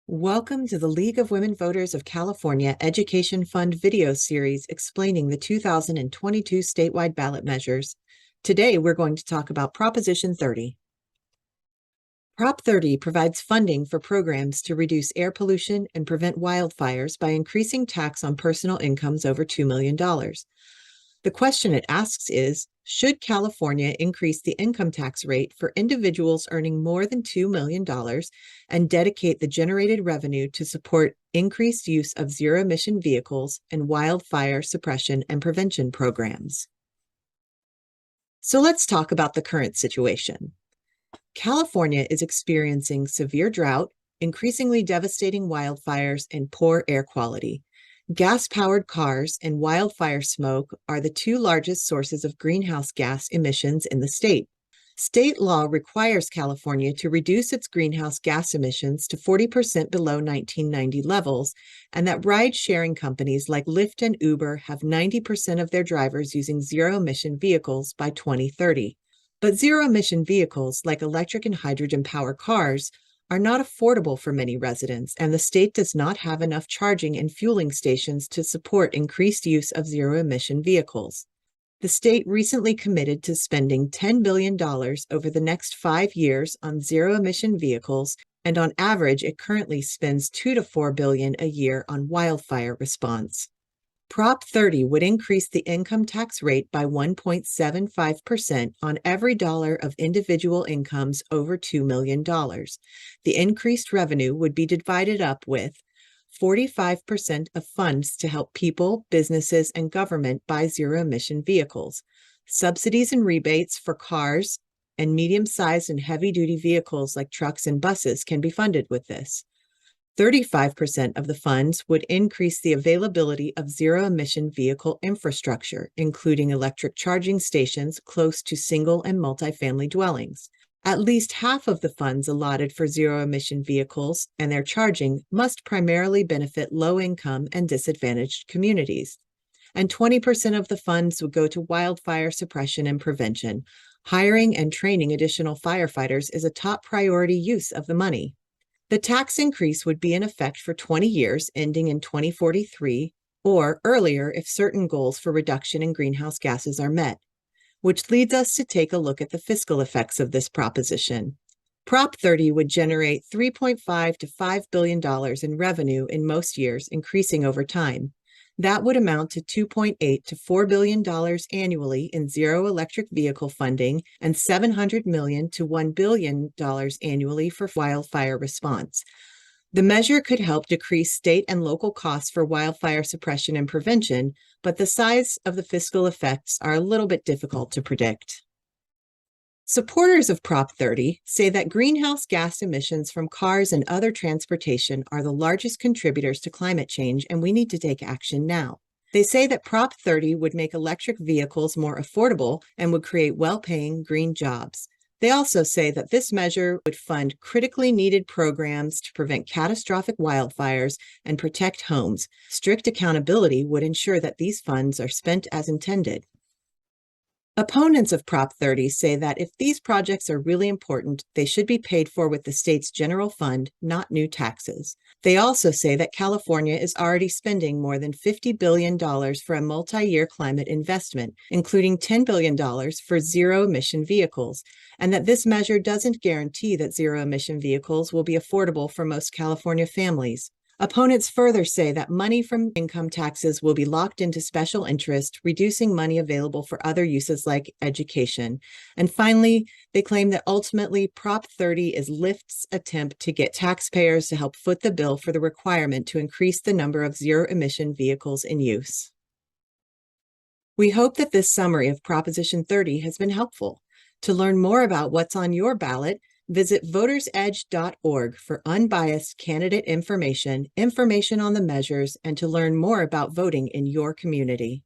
Welcome to the League of Women Voters of California Education Fund video series explaining the 2022 statewide ballot measures. Today, we're going to talk about Proposition 30. Prop 30 provides funding for programs to reduce air pollution and prevent wildfires by increasing tax on personal incomes over $2 million. The question it asks is, should California increase the income tax rate for individuals earning more than $2 million and dedicate the generated revenue to support increased use of zero-emission vehicles and wildfire suppression and prevention programs? So let's talk about the current situation. California is experiencing severe drought, increasingly devastating wildfires, and poor air quality. Gas-powered cars and wildfire smoke are the two largest sources of greenhouse gas emissions in the state. State law requires California to reduce its greenhouse gas emissions to 40% below 1990 levels, and that ride-sharing companies like Lyft and Uber have 90% of their drivers using zero-emission vehicles by 2030. But zero-emission vehicles, like electric and hydrogen-powered cars, are not affordable for many residents, and the state does not have enough charging and fueling stations to support increased use of zero-emission vehicles. The state recently committed to spending $10 billion over the next 5 years on zero-emission vehicles, and on average, it currently spends $2 to $4 billion a year on wildfire response. Prop 30 would increase the income tax rate by 1.75% on every dollar of individual incomes over $2 million. The increased revenue would be divided up with 45% of funds to help people, businesses, and government buy zero-emission vehicles, subsidies and rebates for cars and medium-sized and heavy-duty vehicles like trucks and buses can be funded with this. 35% of the funds would increase the availability of zero-emission vehicle infrastructure, including electric charging stations close to single and multifamily dwellings. At least half of the funds allotted for zero-emission vehicles and their charging must primarily benefit low-income and disadvantaged communities. And 20% of the funds would go to wildfire suppression and prevention. Hiring and training additional firefighters is a top priority use of the money. The tax increase would be in effect for 20 years, ending in 2043, or earlier if certain goals for reduction in greenhouse gases are met, which leads us to take a look at the fiscal effects of this proposition. Prop 30 would generate $3.5 to $5 billion in revenue in most years, increasing over time. That would amount to $2.8 to $4 billion annually in zero electric vehicle funding and $700 million to $1 billion annually for wildfire response. The measure could help decrease state and local costs for wildfire suppression and prevention, but the size of the fiscal effects are a little bit difficult to predict. Supporters of Prop 30 say that greenhouse gas emissions from cars and other transportation are the largest contributors to climate change, and we need to take action now. They say that Prop 30 would make electric vehicles more affordable and would create well-paying green jobs. They also say that this measure would fund critically needed programs to prevent catastrophic wildfires and protect homes. Strict accountability would ensure that these funds are spent as intended. Opponents of Prop 30 say that if these projects are really important, they should be paid for with the state's general fund, not new taxes. They also say that California is already spending more than $50 billion for a multi-year climate investment, including $10 billion for zero-emission vehicles, and that this measure doesn't guarantee that zero-emission vehicles will be affordable for most California families. Opponents further say that money from income taxes will be locked into special interest, reducing money available for other uses like education. And finally, they claim that ultimately Prop 30 is Lyft's attempt to get taxpayers to help foot the bill for the requirement to increase the number of zero-emission vehicles in use. We hope that this summary of Proposition 30 has been helpful. To learn more about what's on your ballot, visit votersedge.org for unbiased candidate information on the measures, and to learn more about voting in your community.